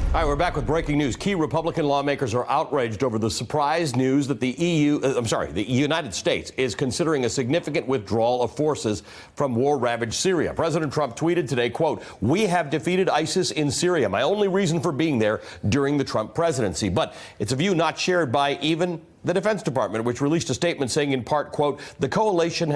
All right, we're back with breaking news. Key Republican lawmakers are outraged over the surprise news that the United States is considering a significant withdrawal of forces from war-ravaged Syria. President Trump tweeted today, quote, "We have defeated ISIS in Syria. My only reason for being there during the Trump presidency." But it's a view not shared by even the Defense Department, which released a statement saying in part, quote, the coalition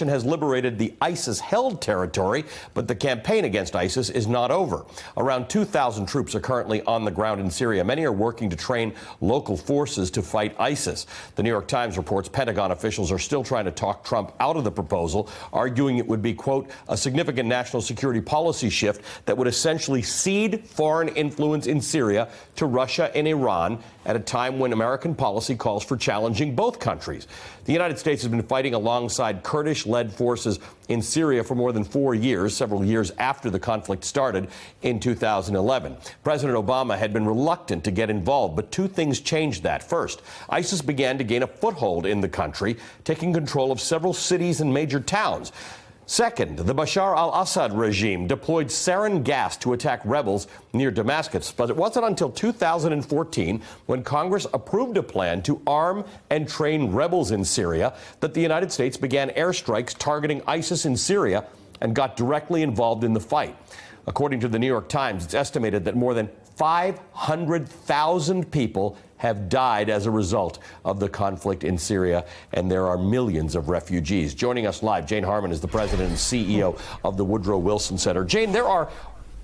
has liberated the ISIS-held territory, but the campaign against ISIS is not over. Around 2,000 troops are currently on the ground in Syria. Many are working to train local forces to fight ISIS. The New York Times reports Pentagon officials are still trying to talk Trump out of the proposal, arguing it would be, quote, a significant national security policy shift that would essentially cede foreign influence in Syria to Russia and Iran at a time when American policy calls for challenging both countries. The United States has been fighting alongside Kurdish-led forces in Syria for more than 4 years, several years after the conflict started in 2011. President Obama had been reluctant to get involved, but two things changed that. First, ISIS began to gain a foothold in the country, taking control of several cities and major towns. Second, the Bashar al-Assad regime deployed sarin gas to attack rebels near Damascus. But it wasn't until 2014, when Congress approved a plan to arm and train rebels in Syria, that the United States began airstrikes targeting ISIS in Syria and got directly involved in the fight. According to the New York Times, it's estimated that more than 500,000 people have died as a result of the conflict in Syria, and there are millions of refugees. Joining us live, Jane Harman is the president and CEO of the Woodrow Wilson Center. Jane, there are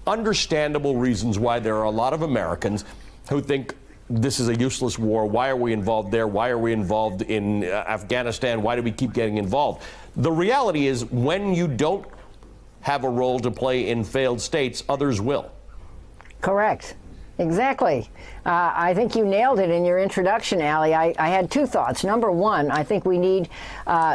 understandable reasons why there are a lot of Americans who think this is a useless war. Why are we involved there? Why are we involved in Afghanistan? Why do we keep getting involved? The reality is, when you don't have a role to play in failed states, others will. Correct. Exactly. I think you nailed it in your introduction, Allie. I had two thoughts. Number one, I think we need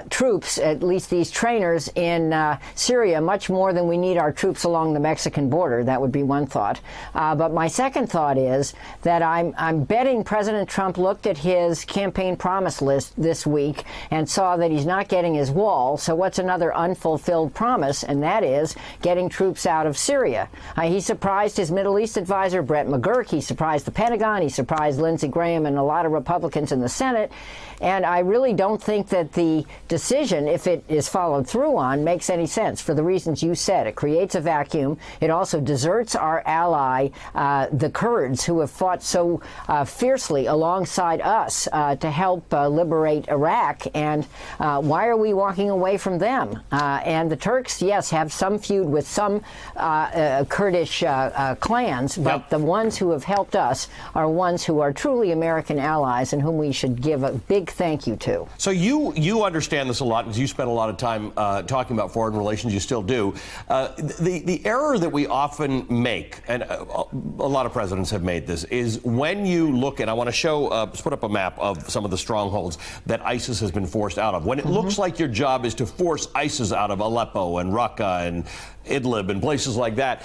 troops, at least these trainers in Syria, much more than we need our troops along the Mexican border. That would be one thought. But my second thought is that I'm betting President Trump looked at his campaign promise list this week and saw that he's not getting his wall. So what's another unfulfilled promise? And that is getting troops out of Syria. He surprised his Middle East advisor, Brett McGurk. He surprised the Pentagon. He surprised Lindsey Graham and a lot of Republicans in the Senate. And I really don't think that the decision, if it is followed through on, makes any sense for the reasons you said. It creates a vacuum. It also deserts our ally, the Kurds, who have fought so fiercely alongside us to help liberate Iraq. And why are we walking away from them? And the Turks, yes, have some feud with some Kurdish clans, but the ones who have helped us are ones who are truly American allies and whom we should give a big thank you to. So you understand this a lot because you spent a lot of time talking about foreign relations. You still do. The error that we often make, and a lot of presidents have made this, is when you look at, I want to show, put up a map of some of the strongholds that ISIS has been forced out of. When it looks like your job is to force ISIS out of Aleppo and Raqqa and Idlib and places like that,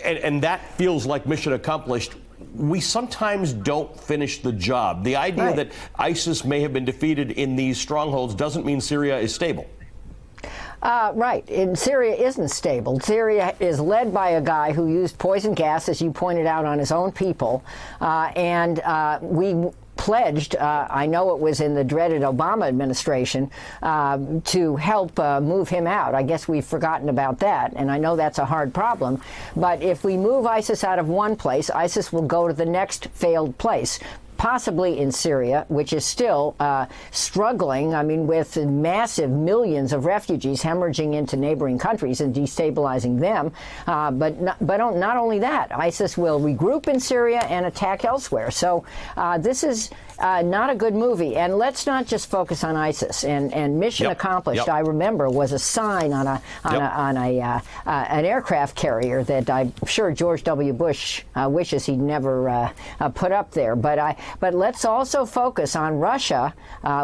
and that feels like mission accomplished, we sometimes don't finish the job. The idea that ISIS may have been defeated in these strongholds doesn't mean Syria is stable. Right. And Syria isn't stable. Syria is led by a guy who used poison gas, as you pointed out, on his own people. We pledged, I know it was in the dreaded Obama administration, to help move him out. I guess we've forgotten about that, and I know that's a hard problem. But if we move ISIS out of one place, ISIS will go to the next failed place, possibly in Syria, which is still struggling, I mean, with massive millions of refugees hemorrhaging into neighboring countries and destabilizing them. But not only that, ISIS will regroup in Syria and attack elsewhere. So this is not a good movie. And let's not just focus on ISIS. And mission accomplished, I remember, was a sign on an aircraft carrier that I'm sure George W. Bush wishes he'd never put up there. But But let's also focus on Russia,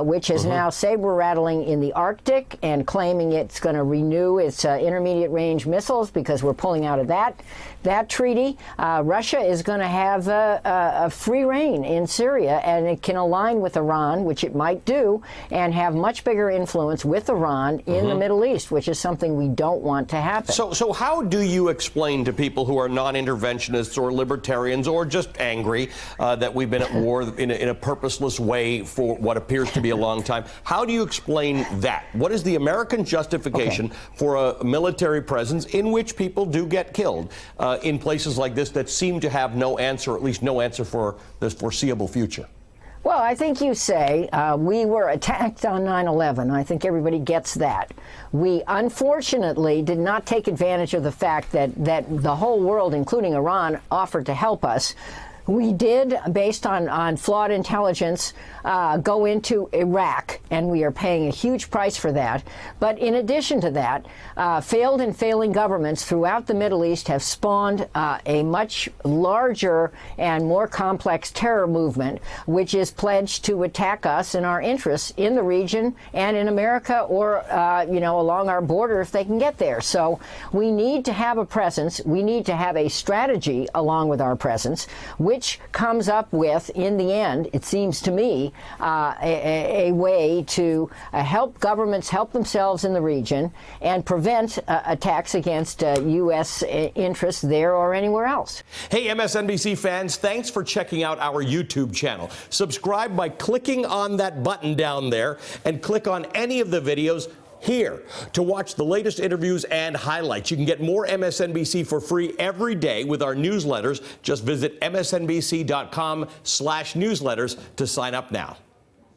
which is now saber-rattling in the Arctic and claiming it's going to renew its intermediate-range missiles because we're pulling out of that treaty. Russia is going to have a free reign in Syria, and it can align with Iran, which it might do, and have much bigger influence with Iran in the Middle East, which is something we don't want to happen. So how do you explain to people who are non-interventionists or libertarians or just angry that we've been at war in a purposeless way for what appears to be a long time? How do you explain that? What is the American justification for a military presence in which people do get killed in places like this that seem to have no answer, at least no answer for the foreseeable future? Well, I think you say we were attacked on 9/11. I think everybody gets that. We unfortunately did not take advantage of the fact that the whole world, including Iran, offered to help us. We did, based on flawed intelligence, go into Iraq, and we are paying a huge price for that. But in addition to that, failed and failing governments throughout the Middle East have spawned a much larger and more complex terror movement, which is pledged to attack us and our interests in the region and in America or, along our border if they can get there. So we need to have a presence. We need to have a strategy along with our presence, which comes up with, in the end, it seems to me, a way to help governments help themselves in the region and prevent attacks against U.S. interests there or anywhere else. Hey, MSNBC fans, thanks for checking out our YouTube channel. Subscribe by clicking on that button down there and click on any of the videos here to watch the latest interviews and highlights. You can get more MSNBC for free every day with our newsletters. Just visit msnbc.com/newsletters to sign up now.